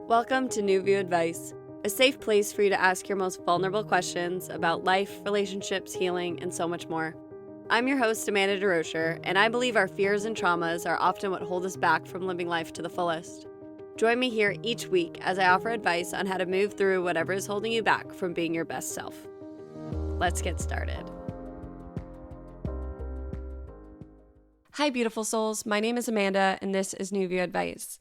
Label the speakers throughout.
Speaker 1: Welcome to New View Advice, a safe place for you to ask your most vulnerable questions about life, relationships, healing, and so much more. I'm your host, Amanda DeRocher, and I believe our fears and traumas are often what hold us back from living life to the fullest. Join me here each week as I offer advice on how to move through whatever is holding you back from being your best self. Let's get started. Hi, beautiful souls. My name is Amanda, and this is New View Advice.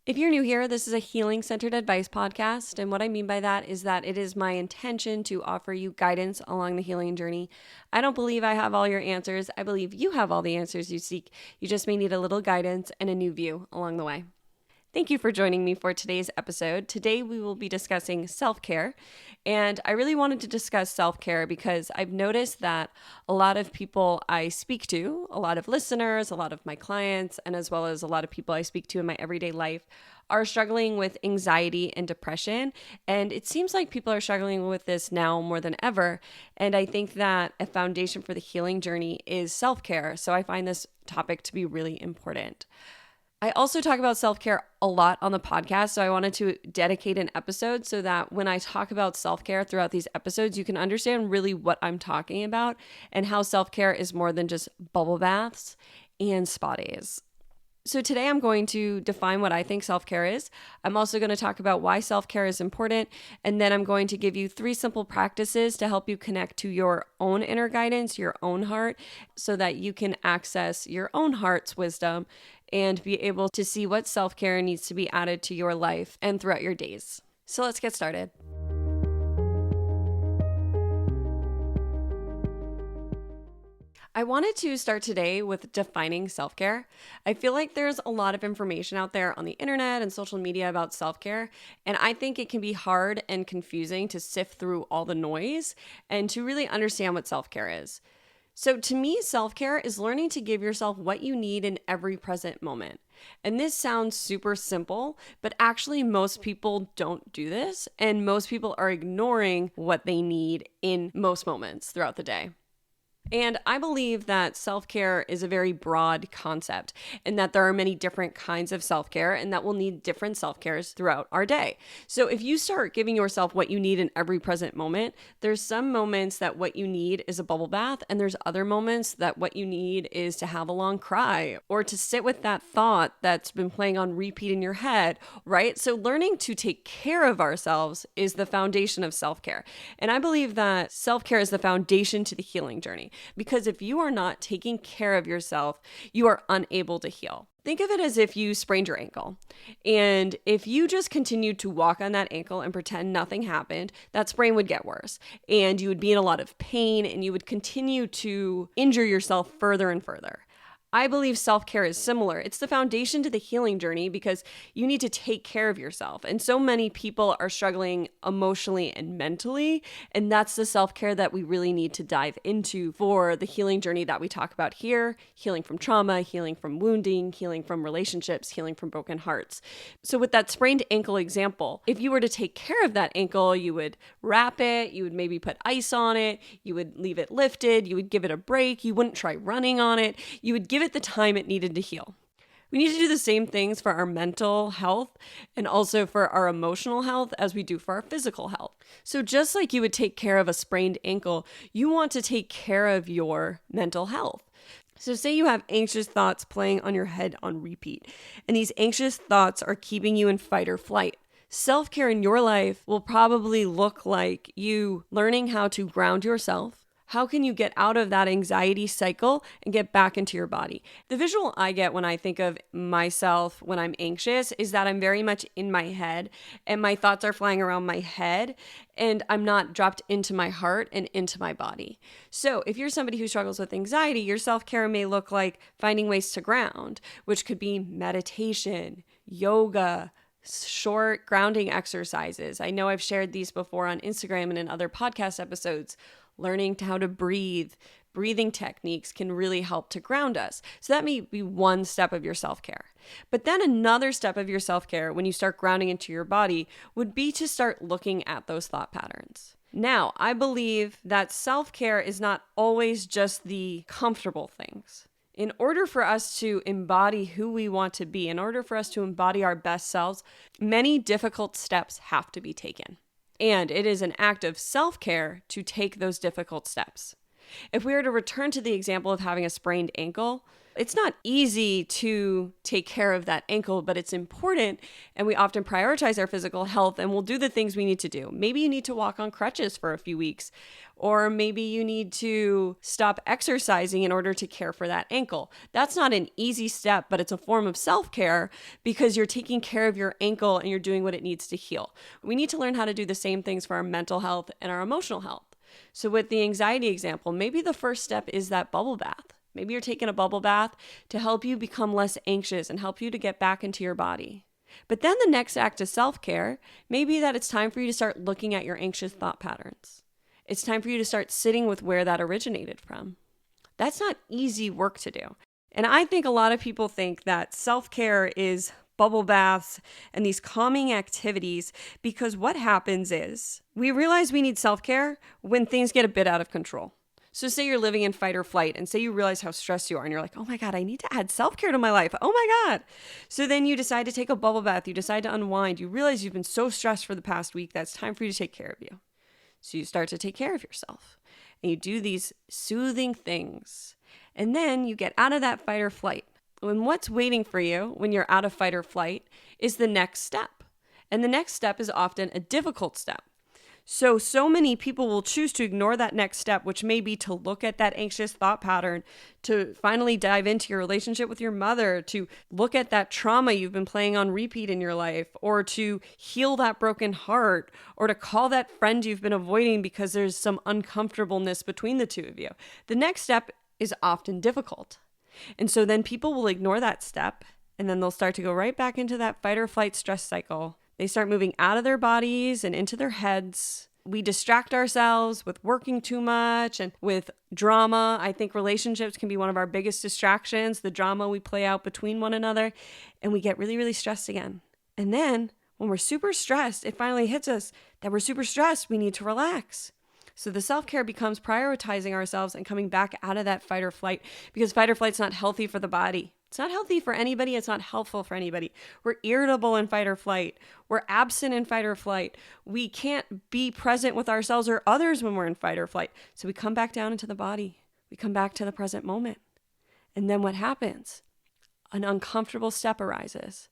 Speaker 1: If you're new here, this is a healing-centered advice podcast, and what I mean by that is that it is my intention to offer you guidance along the healing journey. I don't believe I have all your answers. I believe you have all the answers you seek. You just may need a little guidance and a new view along the way. Thank you for joining me for today's episode. Today we will be discussing self-care, and I really wanted to discuss self-care because I've noticed that a lot of people I speak to, a lot of listeners, a lot of my clients, and as well as a lot of people I speak to in my everyday life are struggling with anxiety and depression, and it seems like people are struggling with this now more than ever, and I think that a foundation for the healing journey is self-care, so I find this topic to be really important. I also talk about self-care a lot on the podcast, so I wanted to dedicate an episode so that when I talk about self-care throughout these episodes, you can understand really what I'm talking about and how self-care is more than just bubble baths and spa days. So today I'm going to define what I think self-care is. I'm also going to talk about why self-care is important, and then I'm going to give you 3 simple practices to help you connect to your own inner guidance, your own heart, so that you can access your own heart's wisdom and be able to see what self-care needs to be added to your life and throughout your days. So let's get started. I wanted to start today with defining self-care. I feel like there's a lot of information out there on the internet and social media about self-care, and I think it can be hard and confusing to sift through all the noise and to really understand what self-care is. So to me, self-care is learning to give yourself what you need in every present moment. And this sounds super simple, but actually most people don't do this, and most people are ignoring what they need in most moments throughout the day. And I believe that self-care is a very broad concept and that there are many different kinds of self-care and that we'll need different self-cares throughout our day. So if you start giving yourself what you need in every present moment, there's some moments that what you need is a bubble bath, and there's other moments that what you need is to have a long cry or to sit with that thought that's been playing on repeat in your head, right? So learning to take care of ourselves is the foundation of self-care. And I believe that self-care is the foundation to the healing journey. Because if you are not taking care of yourself, you are unable to heal. Think of it as if you sprained your ankle. And if you just continued to walk on that ankle and pretend nothing happened, that sprain would get worse. And you would be in a lot of pain and you would continue to injure yourself further and further. I believe self-care is similar. It's the foundation to the healing journey because you need to take care of yourself. And so many people are struggling emotionally and mentally, and that's the self-care that we really need to dive into for the healing journey that we talk about here: healing from trauma, healing from wounding, healing from relationships, healing from broken hearts. So with that sprained ankle example, if you were to take care of that ankle, you would wrap it, you would maybe put ice on it, you would leave it lifted, you would give it a break, you wouldn't try running on it, you would give it the time it needed to heal. We need to do the same things for our mental health and also for our emotional health as we do for our physical health. So just like you would take care of a sprained ankle, you want to take care of your mental health. So say you have anxious thoughts playing on your head on repeat, and these anxious thoughts are keeping you in fight or flight. Self-care in your life will probably look like you learning how to ground yourself. How can you get out of that anxiety cycle and get back into your body? The visual I get when I think of myself when I'm anxious is that I'm very much in my head and my thoughts are flying around my head and I'm not dropped into my heart and into my body. So if you're somebody who struggles with anxiety, your self-care may look like finding ways to ground, which could be meditation, yoga, short grounding exercises. I know I've shared these before on Instagram and in other podcast episodes. Learning how to breathe. Breathing techniques can really help to ground us. So that may be one step of your self-care. But then another step of your self-care when you start grounding into your body would be to start looking at those thought patterns. Now, I believe that self-care is not always just the comfortable things. In order for us to embody who we want to be, in order for us to embody our best selves, many difficult steps have to be taken. And it is an act of self-care to take those difficult steps. If we were to return to the example of having a sprained ankle, it's not easy to take care of that ankle, but it's important, and we often prioritize our physical health and we'll do the things we need to do. Maybe you need to walk on crutches for a few weeks, or maybe you need to stop exercising in order to care for that ankle. That's not an easy step, but it's a form of self-care because you're taking care of your ankle and you're doing what it needs to heal. We need to learn how to do the same things for our mental health and our emotional health. So with the anxiety example, maybe the first step is that bubble bath. Maybe you're taking a bubble bath to help you become less anxious and help you to get back into your body. But then the next act of self-care may be that it's time for you to start looking at your anxious thought patterns. It's time for you to start sitting with where that originated from. That's not easy work to do. And I think a lot of people think that self-care is bubble baths and these calming activities, because what happens is we realize we need self-care when things get a bit out of control. So say you're living in fight or flight, and say you realize how stressed you are and you're like, oh my God, I need to add self-care to my life. Oh my God. So then you decide to take a bubble bath. You decide to unwind. You realize you've been so stressed for the past week that it's time for you to take care of you. So you start to take care of yourself and you do these soothing things. And then you get out of that fight or flight. And what's waiting for you when you're out of fight or flight is the next step. And the next step is often a difficult step. So many people will choose to ignore that next step, which may be to look at that anxious thought pattern, to finally dive into your relationship with your mother, to look at that trauma you've been playing on repeat in your life, or to heal that broken heart, or to call that friend you've been avoiding because there's some uncomfortableness between the two of you. The next step is often difficult. And so then people will ignore that step, and then they'll start to go right back into that fight or flight stress cycle. They start moving out of their bodies and into their heads. We distract ourselves with working too much and with drama. I think relationships can be one of our biggest distractions, the drama we play out between one another, and we get really, really stressed again. And then when we're super stressed, it finally hits us that we're super stressed. We need to relax. So the self-care becomes prioritizing ourselves and coming back out of that fight or flight, because fight or flight's not healthy for the body. It's not healthy for anybody. It's not helpful for anybody. We're irritable in fight or flight. We're absent in fight or flight. We can't be present with ourselves or others when we're in fight or flight. So we come back down into the body. We come back to the present moment. And then what happens? An uncomfortable step arises.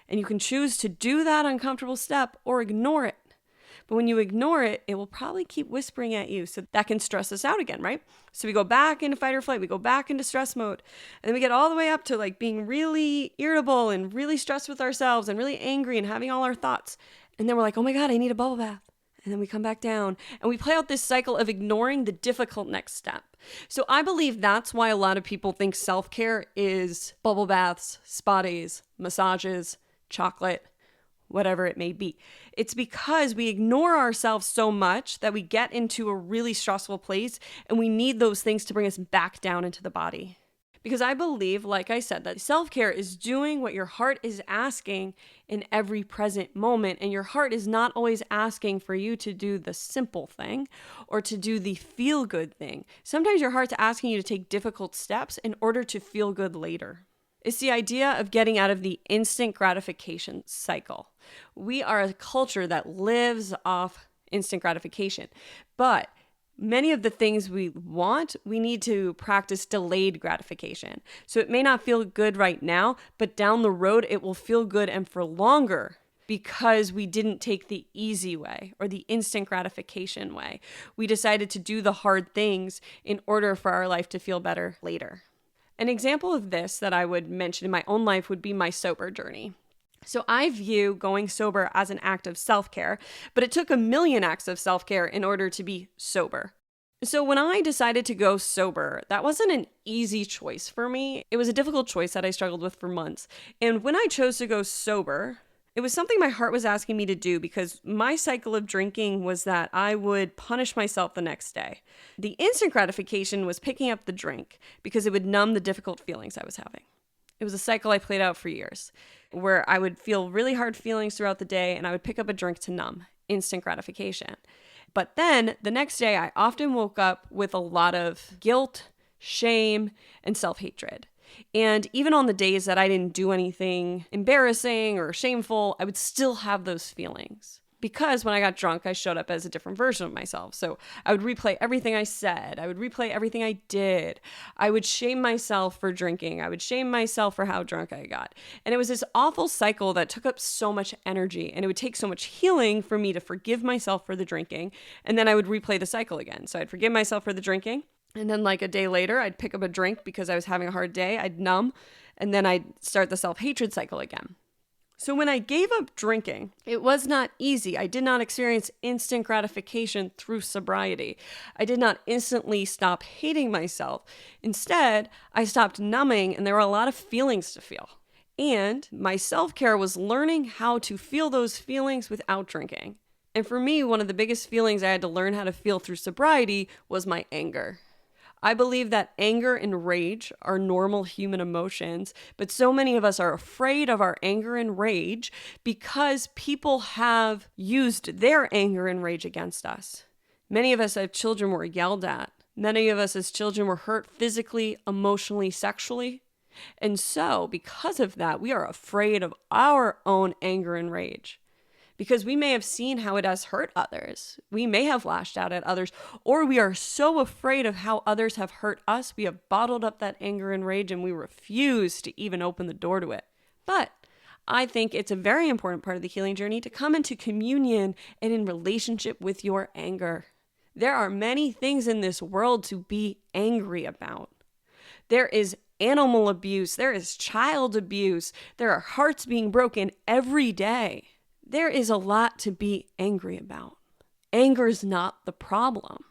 Speaker 1: And you can choose to do that uncomfortable step or ignore it. But when you ignore it, it will probably keep whispering at you. So that can stress us out again, right? So we go back into fight or flight. We go back into stress mode. And then we get all the way up to like being really irritable and really stressed with ourselves and really angry and having all our thoughts. And then we're like, oh my God, I need a bubble bath. And then we come back down and we play out this cycle of ignoring the difficult next step. So I believe that's why a lot of people think self-care is bubble baths, spa days, massages, chocolate, whatever it may be. It's because we ignore ourselves so much that we get into a really stressful place, and we need those things to bring us back down into the body. Because I believe, like I said, that self-care is doing what your heart is asking in every present moment, and your heart is not always asking for you to do the simple thing or to do the feel-good thing. Sometimes your heart's asking you to take difficult steps in order to feel good later. It's the idea of getting out of the instant gratification cycle. We are a culture that lives off instant gratification, but many of the things we want, we need to practice delayed gratification. So it may not feel good right now, but down the road, it will feel good and for longer because we didn't take the easy way or the instant gratification way. We decided to do the hard things in order for our life to feel better later. An example of this that I would mention in my own life would be my sober journey. So I view going sober as an act of self-care, but it took a million acts of self-care in order to be sober. So when I decided to go sober, that wasn't an easy choice for me. It was a difficult choice that I struggled with for months. And when I chose to go sober, it was something my heart was asking me to do because my cycle of drinking was that I would punish myself the next day. The instant gratification was picking up the drink because it would numb the difficult feelings I was having. It was a cycle I played out for years where I would feel really hard feelings throughout the day and I would pick up a drink to numb instant gratification. But then the next day I often woke up with a lot of guilt, shame, and self-hatred. And even on the days that I didn't do anything embarrassing or shameful, I would still have those feelings. Because when I got drunk, I showed up as a different version of myself. So I would replay everything I said. I would replay everything I did. I would shame myself for drinking. I would shame myself for how drunk I got. And it was this awful cycle that took up so much energy. And it would take so much healing for me to forgive myself for the drinking. And then I would replay the cycle again. So I'd forgive myself for the drinking. And then like a day later, I'd pick up a drink because I was having a hard day. I'd numb. And then I'd start the self-hatred cycle again. So when I gave up drinking, it was not easy. I did not experience instant gratification through sobriety. I did not instantly stop hating myself. Instead, I stopped numbing, and there were a lot of feelings to feel. And my self-care was learning how to feel those feelings without drinking. And for me, one of the biggest feelings I had to learn how to feel through sobriety was my anger. I believe that anger and rage are normal human emotions, but so many of us are afraid of our anger and rage because people have used their anger and rage against us. Many of us as children were yelled at. Many of us as children were hurt physically, emotionally, sexually. And so, because of that, we are afraid of our own anger and rage. Because we may have seen how it has hurt others. We may have lashed out at others, or we are so afraid of how others have hurt us, we have bottled up that anger and rage and we refuse to even open the door to it. But I think it's a very important part of the healing journey to come into communion and in relationship with your anger. There are many things in this world to be angry about. There is animal abuse, there is child abuse, there are hearts being broken every day. There is a lot to be angry about. Anger is not the problem.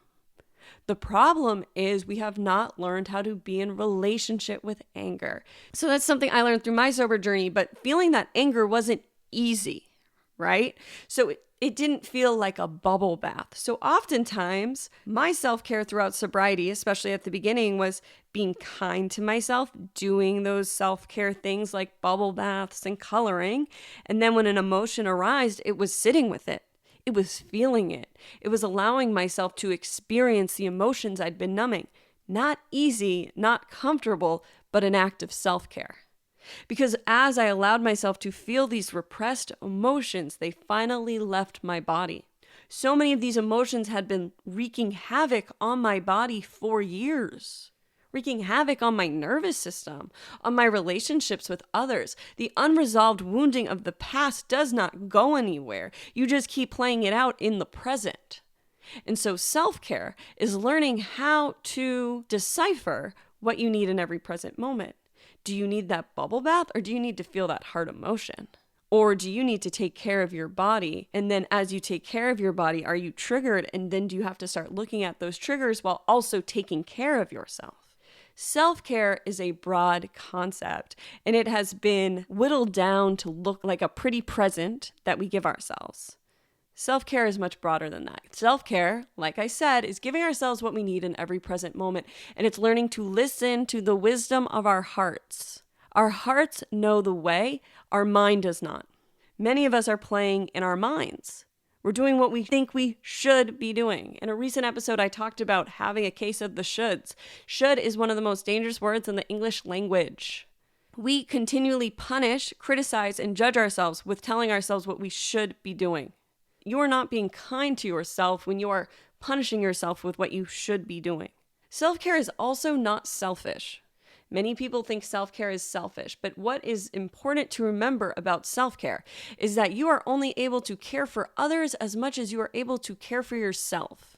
Speaker 1: The problem is we have not learned how to be in relationship with anger. So that's something I learned through my sober journey, but feeling that anger wasn't easy, right? So it didn't feel like a bubble bath. So oftentimes, my self-care throughout sobriety, especially at the beginning, was being kind to myself, doing those self-care things like bubble baths and coloring. And then when an emotion arose, it was sitting with it. It was feeling it. It was allowing myself to experience the emotions I'd been numbing. Not easy, not comfortable, but an act of self-care. Because as I allowed myself to feel these repressed emotions, they finally left my body. So many of these emotions had been wreaking havoc on my body for years, wreaking havoc on my nervous system, on my relationships with others. The unresolved wounding of the past does not go anywhere. You just keep playing it out in the present. And so self-care is learning how to decipher what you need in every present moment. Do you need that bubble bath, or do you need to feel that hard emotion? Or do you need to take care of your body? And then as you take care of your body, are you triggered? And then do you have to start looking at those triggers while also taking care of yourself? Self-care is a broad concept, and it has been whittled down to look like a pretty present that we give ourselves. Self-care is much broader than that. Self-care, like I said, is giving ourselves what we need in every present moment, and it's learning to listen to the wisdom of our hearts. Our hearts know the way, our mind does not. Many of us are playing in our minds. We're doing what we think we should be doing. In a recent episode, I talked about having a case of the shoulds. Should is one of the most dangerous words in the English language. We continually punish, criticize, and judge ourselves with telling ourselves what we should be doing. You are not being kind to yourself when you are punishing yourself with what you should be doing. Self-care is also not selfish. Many people think self-care is selfish, but what is important to remember about self-care is that you are only able to care for others as much as you are able to care for yourself.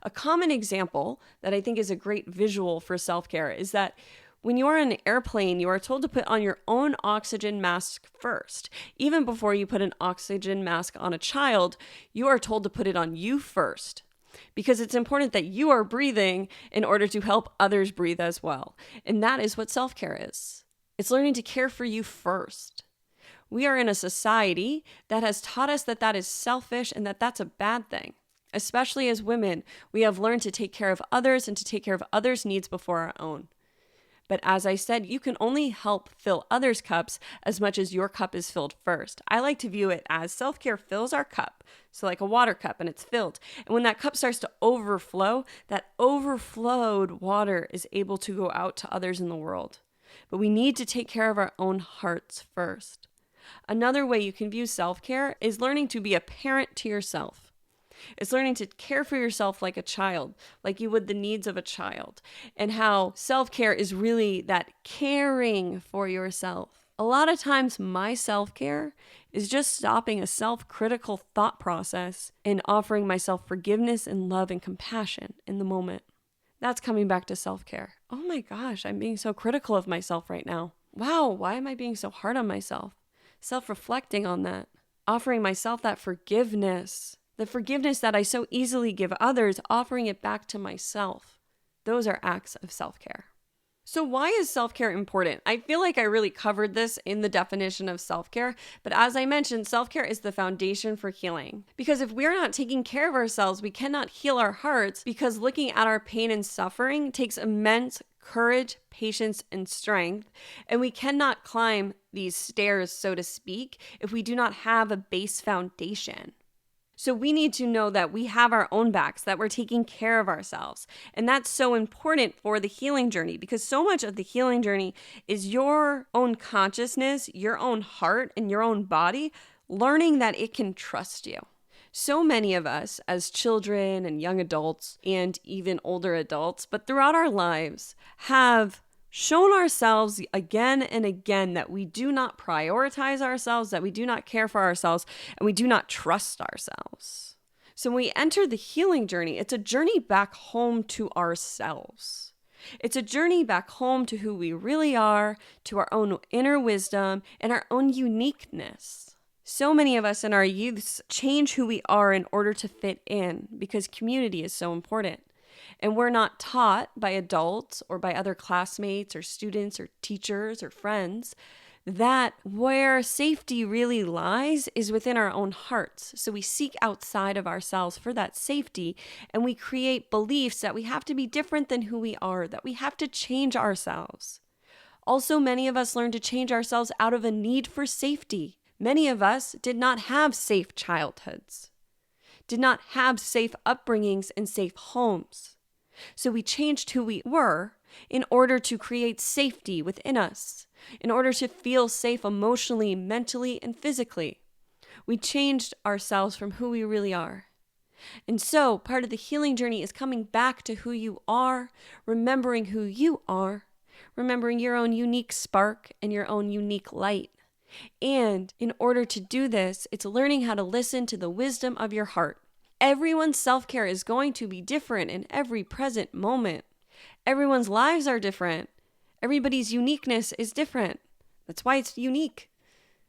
Speaker 1: A common example that I think is a great visual for self-care is that when you are on an airplane, you are told to put on your own oxygen mask first. Even before you put an oxygen mask on a child, you are told to put it on you first. Because it's important that you are breathing in order to help others breathe as well. And that is what self-care is. It's learning to care for you first. We are in a society that has taught us that that is selfish and that that's a bad thing. Especially as women, we have learned to take care of others and to take care of others' needs before our own. But as I said, you can only help fill others' cups as much as your cup is filled first. I like to view it as self-care fills our cup. So like a water cup, and it's filled. And when that cup starts to overflow, that overflowed water is able to go out to others in the world. But we need to take care of our own hearts first. Another way you can view self-care is learning to be a parent to yourself. It's learning to care for yourself like a child, like you would the needs of a child, and how self-care is really that caring for yourself. A lot of times my self-care is just stopping a self-critical thought process and offering myself forgiveness and love and compassion in the moment. That's coming back to self-care. Oh my gosh, I'm being so critical of myself right now. Wow, why am I being so hard on myself? Self-reflecting on that. Offering myself that forgiveness. The forgiveness that I so easily give others, offering it back to myself. Those are acts of self-care. So why is self-care important? I feel like I really covered this in the definition of self-care, but as I mentioned, self-care is the foundation for healing. Because if we're not taking care of ourselves, we cannot heal our hearts, because looking at our pain and suffering takes immense courage, patience, and strength, and we cannot climb these stairs, so to speak, if we do not have a base foundation. So we need to know that we have our own backs, that we're taking care of ourselves. And that's so important for the healing journey, because so much of the healing journey is your own consciousness, your own heart, and your own body learning that it can trust you. So many of us as children and young adults and even older adults, but throughout our lives, have shown ourselves again and again that we do not prioritize ourselves, that we do not care for ourselves, and we do not trust ourselves. So when we enter the healing journey, it's a journey back home to ourselves. It's a journey back home to who we really are, to our own inner wisdom and our own uniqueness. So many of us in our youths change who we are in order to fit in, because community is so important. And we're not taught by adults or by other classmates or students or teachers or friends that where safety really lies is within our own hearts. So we seek outside of ourselves for that safety, and we create beliefs that we have to be different than who we are, that we have to change ourselves. Also, many of us learn to change ourselves out of a need for safety. Many of us did not have safe childhoods, did not have safe upbringings and safe homes. So we changed who we were in order to create safety within us, in order to feel safe emotionally, mentally, and physically. We changed ourselves from who we really are. And so part of the healing journey is coming back to who you are, remembering who you are, remembering your own unique spark and your own unique light. And in order to do this, it's learning how to listen to the wisdom of your heart. Everyone's self-care is going to be different in every present moment. Everyone's lives are different. Everybody's uniqueness is different. That's why it's unique.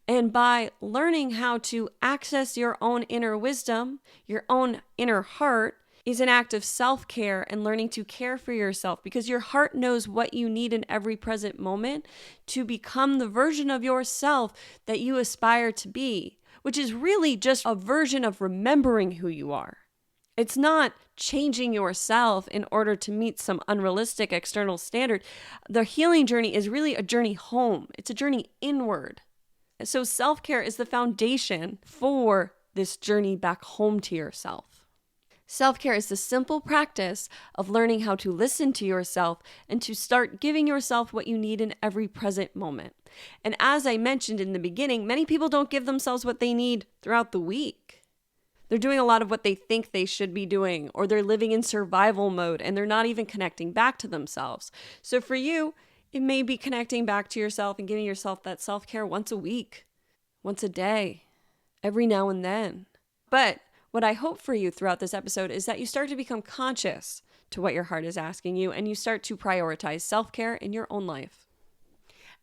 Speaker 1: And by learning how to access your own inner wisdom, your own inner heart, is an act of self-care and learning to care for yourself, because your heart knows what you need in every present moment to become the version of yourself that you aspire to be, which is really just a version of remembering who you are. It's not changing yourself in order to meet some unrealistic external standard. The healing journey is really a journey home. It's a journey inward. So self-care is the foundation for this journey back home to yourself. Self-care is the simple practice of learning how to listen to yourself and to start giving yourself what you need in every present moment. And as I mentioned in the beginning, many people don't give themselves what they need throughout the week. They're doing a lot of what they think they should be doing, or they're living in survival mode and they're not even connecting back to themselves. So for you, it may be connecting back to yourself and giving yourself that self-care once a week, once a day, every now and then. But what I hope for you throughout this episode is that you start to become conscious to what your heart is asking you, and you start to prioritize self-care in your own life.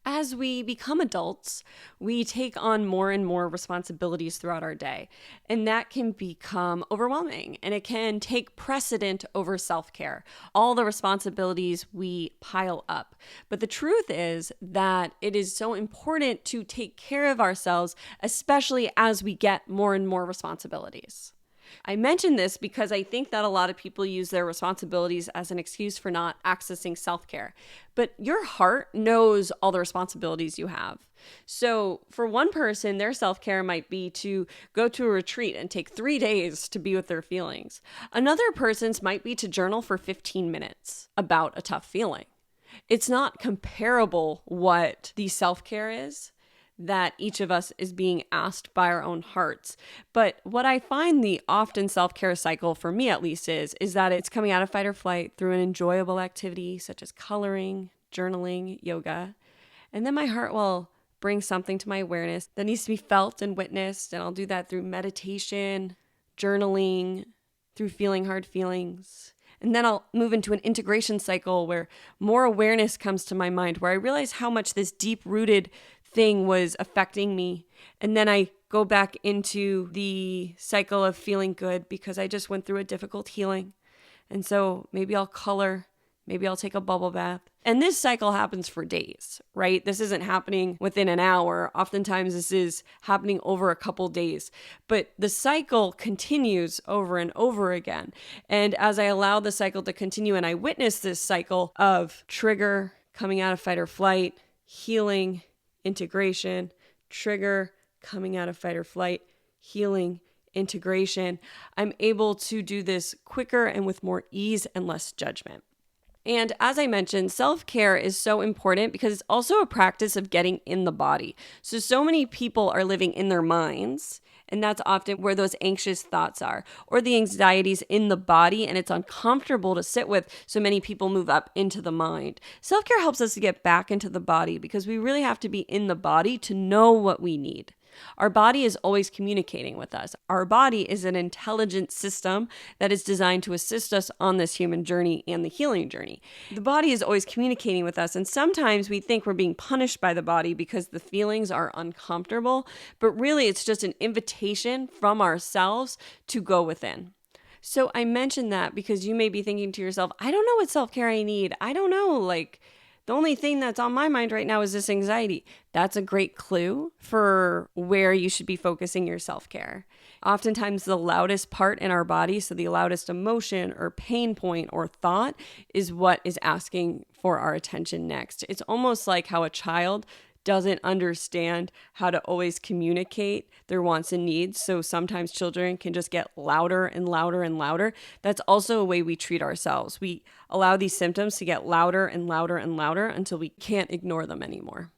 Speaker 1: As we become adults, we take on more and more responsibilities throughout our day, and that can become overwhelming, and it can take precedent over self-care, all the responsibilities we pile up. But the truth is that it is so important to take care of ourselves, especially as we get more and more responsibilities. I mention this because I think that a lot of people use their responsibilities as an excuse for not accessing self-care. But your heart knows all the responsibilities you have. So for one person, their self-care might be to go to a retreat and take 3 days to be with their feelings. Another person's might be to journal for 15 minutes about a tough feeling. It's not comparable what the self-care is that each of us is being asked by our own hearts. But what I find the often self-care cycle, for me at least, is that it's coming out of fight or flight through an enjoyable activity such as coloring, journaling, yoga. And then my heart will bring something to my awareness that needs to be felt and witnessed. And I'll do that through meditation, journaling, through feeling hard feelings. And then I'll move into an integration cycle where more awareness comes to my mind, where I realize how much this deep-rooted thing was affecting me. And then I go back into the cycle of feeling good because I just went through a difficult healing. And so maybe I'll color, maybe I'll take a bubble bath. And this cycle happens for days, right? This isn't happening within an hour. Oftentimes this is happening over a couple days. But the cycle continues over and over again. And as I allow the cycle to continue and I witness this cycle of trigger, coming out of fight or flight, healing, integration, trigger, coming out of fight or flight, healing, integration, I'm able to do this quicker and with more ease and less judgment. And as I mentioned, self-care is so important because it's also a practice of getting in the body. So many people are living in their minds, and that's often where those anxious thoughts are, or the anxieties in the body, and it's uncomfortable to sit with. So many people move up into the mind. Self-care helps us to get back into the body because we really have to be in the body to know what we need. Our body is always communicating with us. Our body is an intelligent system that is designed to assist us on this human journey and the healing journey. The body is always communicating with us, and sometimes we think we're being punished by the body because the feelings are uncomfortable, but really it's just an invitation from ourselves to go within. So I mentioned that because you may be thinking to yourself, I don't know what self-care I need. I don't know, the only thing that's on my mind right now is this anxiety. That's a great clue for where you should be focusing your self-care. Oftentimes the loudest part in our body, so the loudest emotion or pain point or thought, is what is asking for our attention next. It's almost like how a child doesn't understand how to always communicate their wants and needs. So sometimes children can just get louder and louder and louder. That's also a way we treat ourselves. We allow these symptoms to get louder and louder and louder until we can't ignore them anymore.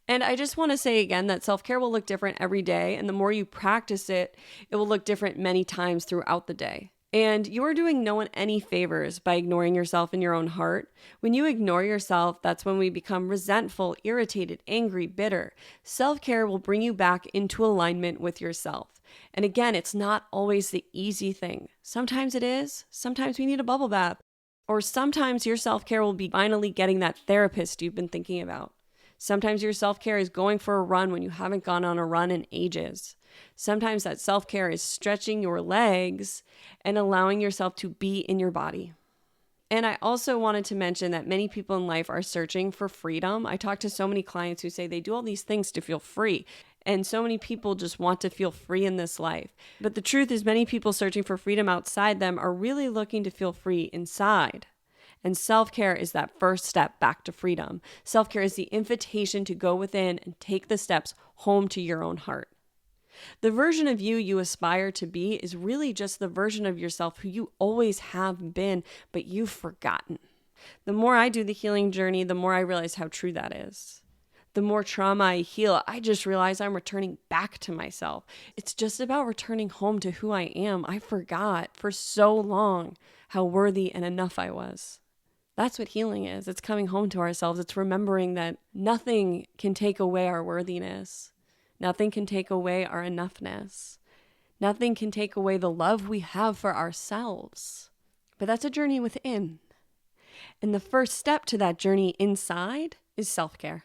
Speaker 1: And I just want to say again that self-care will look different every day. And the more you practice it, it will look different many times throughout the day. And you are doing no one any favors by ignoring yourself in your own heart. When you ignore yourself, that's when we become resentful, irritated, angry, bitter. Self-care will bring you back into alignment with yourself. And again, it's not always the easy thing. Sometimes it is. Sometimes we need a bubble bath. Or sometimes your self-care will be finally getting that therapist you've been thinking about. Sometimes your self-care is going for a run when you haven't gone on a run in ages. Sometimes that self-care is stretching your legs and allowing yourself to be in your body. And I also wanted to mention that many people in life are searching for freedom. I talk to so many clients who say they do all these things to feel free. And so many people just want to feel free in this life. But the truth is many people searching for freedom outside them are really looking to feel free inside. And self-care is that first step back to freedom. Self-care is the invitation to go within and take the steps home to your own heart. The version of you aspire to be is really just the version of yourself who you always have been, but you've forgotten. The more I do the healing journey, the more I realize how true that is. The more trauma I heal, I just realize I'm returning back to myself. It's just about returning home to who I am. I forgot for so long how worthy and enough I was. That's what healing is. It's coming home to ourselves. It's remembering that nothing can take away our worthiness. Nothing can take away our enoughness. Nothing can take away the love we have for ourselves. But that's a journey within. And the first step to that journey inside is self-care.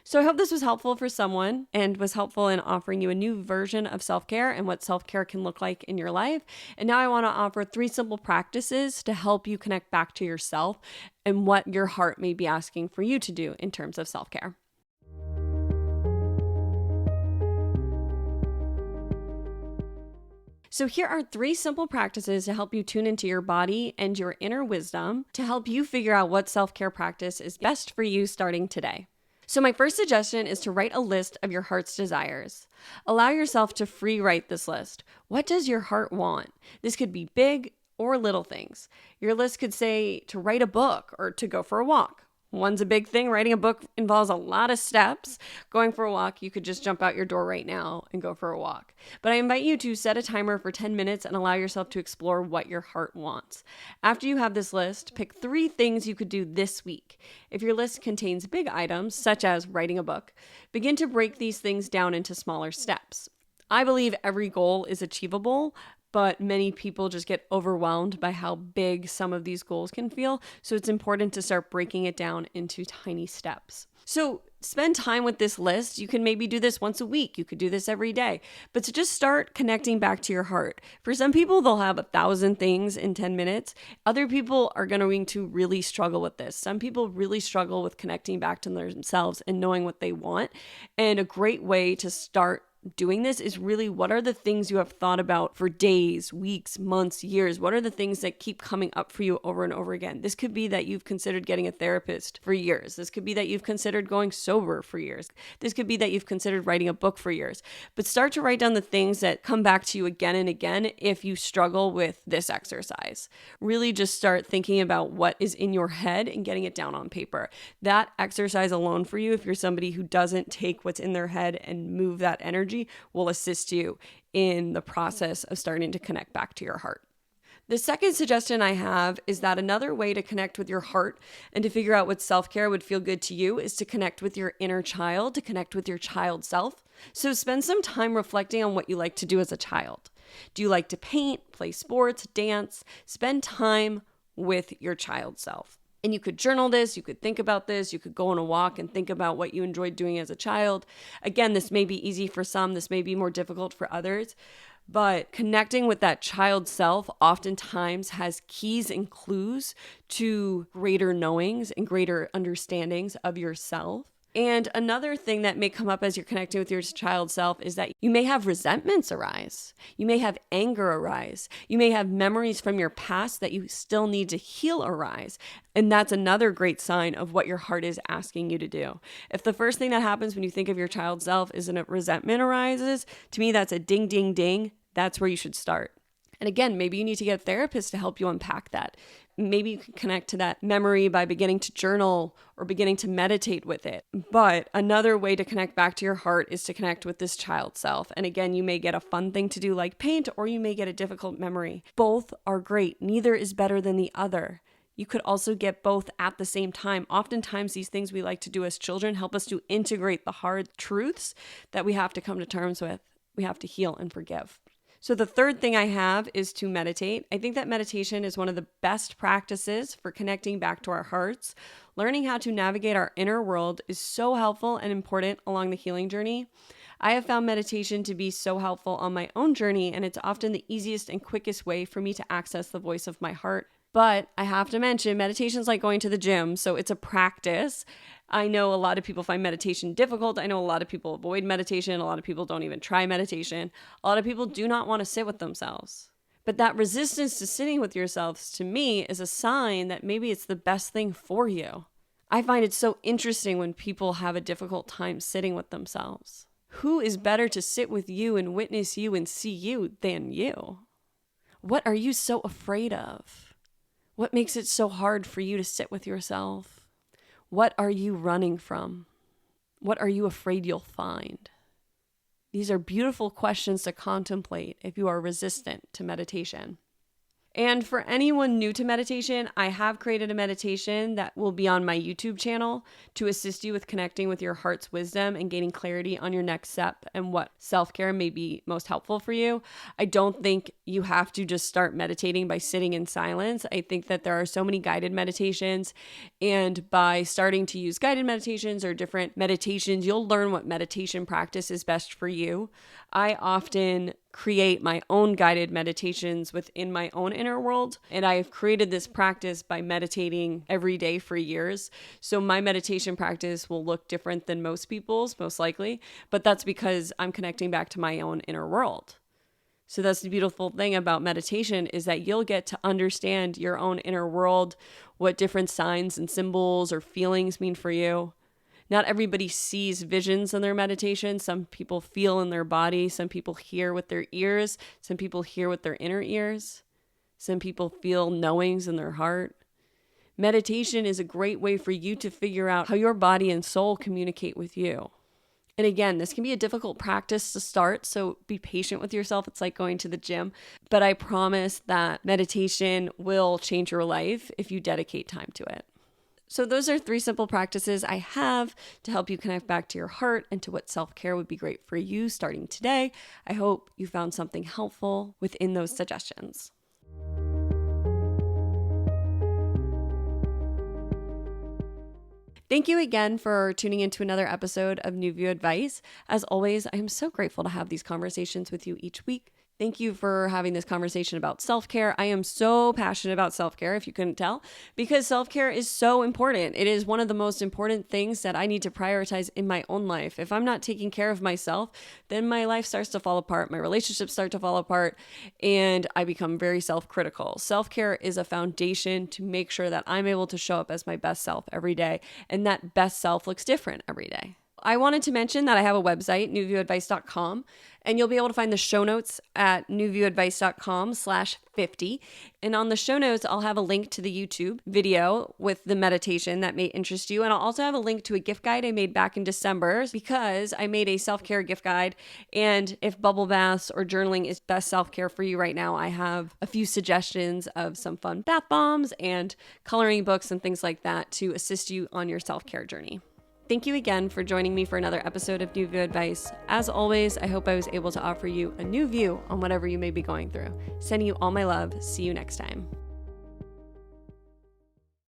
Speaker 1: So I hope this was helpful for someone and was helpful in offering you a new version of self-care and what self-care can look like in your life. And now I want to offer 3 simple practices to help you connect back to yourself and what your heart may be asking for you to do in terms of self-care. So here are 3 simple practices to help you tune into your body and your inner wisdom to help you figure out what self-care practice is best for you starting today. So my first suggestion is to write a list of your heart's desires. Allow yourself to free write this list. What does your heart want? This could be big or little things. Your list could say to write a book or to go for a walk. One's a big thing. Writing a book involves a lot of steps. Going for a walk, you could just jump out your door right now and go for a walk. But I invite you to set a timer for 10 minutes and allow yourself to explore what your heart wants. After you have this list, pick 3 things you could do this week. If your list contains big items, such as writing a book, begin to break these things down into smaller steps. I believe every goal is achievable, but many people just get overwhelmed by how big some of these goals can feel. So it's important to start breaking it down into tiny steps. So spend time with this list. You can maybe do this once a week. You could do this every day, but to just start connecting back to your heart. For some people, they'll have 1,000 things in 10 minutes. Other people are going to really struggle with this. Some people really struggle with connecting back to themselves and knowing what they want. And a great way to start doing this is really, what are the things you have thought about for days, weeks, months, years? What are the things that keep coming up for you over and over again? This could be that you've considered getting a therapist for years. This could be that you've considered going sober for years. This could be that you've considered writing a book for years. But start to write down the things that come back to you again and again if you struggle with this exercise. Really just start thinking about what is in your head and getting it down on paper. That exercise alone for you, if you're somebody who doesn't take what's in their head and move that energy, will assist you in the process of starting to connect back to your heart. The second suggestion I have is that another way to connect with your heart and to figure out what self-care would feel good to you is to connect with your inner child, to connect with your child self. So spend some time reflecting on what you like to do as a child. Do you like to paint, play sports, dance? Spend time with your child self. And you could journal this, you could think about this, you could go on a walk and think about what you enjoyed doing as a child. Again, this may be easy for some, this may be more difficult for others, but connecting with that child self oftentimes has keys and clues to greater knowings and greater understandings of yourself. And another thing that may come up as you're connecting with your child self is that you may have resentments arise. You may have anger arise. You may have memories from your past that you still need to heal arise. And that's another great sign of what your heart is asking you to do. If the first thing that happens when you think of your child self is a resentment arises, to me, that's a ding, ding, ding. That's where you should start. And again, maybe you need to get a therapist to help you unpack that. Maybe you can connect to that memory by beginning to journal or beginning to meditate with it. But another way to connect back to your heart is to connect with this child self. And again, you may get a fun thing to do like paint, or you may get a difficult memory. Both are great. Neither is better than the other. You could also get both at the same time. Oftentimes, these things we like to do as children help us to integrate the hard truths that we have to come to terms with. We have to heal and forgive. So the third thing I have is to meditate. I think that meditation is one of the best practices for connecting back to our hearts. Learning how to navigate our inner world is so helpful and important along the healing journey. I have found meditation to be so helpful on my own journey, and it's often the easiest and quickest way for me to access the voice of my heart. But I have to mention, meditation is like going to the gym, so it's a practice. I know a lot of people find meditation difficult. I know a lot of people avoid meditation. A lot of people don't even try meditation. A lot of people do not want to sit with themselves. But that resistance to sitting with yourselves, to me, is a sign that maybe it's the best thing for you. I find it so interesting when people have a difficult time sitting with themselves. Who is better to sit with you and witness you and see you than you? What are you so afraid of? What makes it so hard for you to sit with yourself? What are you running from? What are you afraid you'll find? These are beautiful questions to contemplate if you are resistant to meditation. And for anyone new to meditation, I have created a meditation that will be on my YouTube channel to assist you with connecting with your heart's wisdom and gaining clarity on your next step and what self-care may be most helpful for you. I don't think you have to just start meditating by sitting in silence. I think that there are so many guided meditations, and by starting to use guided meditations or different meditations, you'll learn what meditation practice is best for you. I often create my own guided meditations within my own inner world, and I have created this practice by meditating every day for years. So my meditation practice will look different than most people's, most likely, but that's because I'm connecting back to my own inner world. So that's the beautiful thing about meditation, is that you'll get to understand your own inner world, what different signs and symbols or feelings mean for you. Not everybody sees visions in their meditation. Some people feel in their body. Some people hear with their ears. Some people hear with their inner ears. Some people feel knowings in their heart. Meditation is a great way for you to figure out how your body and soul communicate with you. And again, this can be a difficult practice to start, so be patient with yourself. It's like going to the gym. But I promise that meditation will change your life if you dedicate time to it. So those are 3 simple practices I have to help you connect back to your heart and to what self-care would be great for you starting today. I hope you found something helpful within those suggestions. Thank you again for tuning into another episode of New View Advice. As always, I am so grateful to have these conversations with you each week. Thank you for having this conversation about self-care. I am so passionate about self-care, if you couldn't tell, because self-care is so important. It is one of the most important things that I need to prioritize in my own life. If I'm not taking care of myself, then my life starts to fall apart, my relationships start to fall apart, and I become very self-critical. Self-care is a foundation to make sure that I'm able to show up as my best self every day, and that best self looks different every day. I wanted to mention that I have a website, newviewadvice.com, and you'll be able to find the show notes at newviewadvice.com/50. And on the show notes, I'll have a link to the YouTube video with the meditation that may interest you. And I'll also have a link to a gift guide I made back in December, because I made a self-care gift guide. And if bubble baths or journaling is best self-care for you right now, I have a few suggestions of some fun bath bombs and coloring books and things like that to assist you on your self-care journey. Thank you again for joining me for another episode of New View Advice. As always, I hope I was able to offer you a new view on whatever you may be going through. Sending you all my love. See you next time.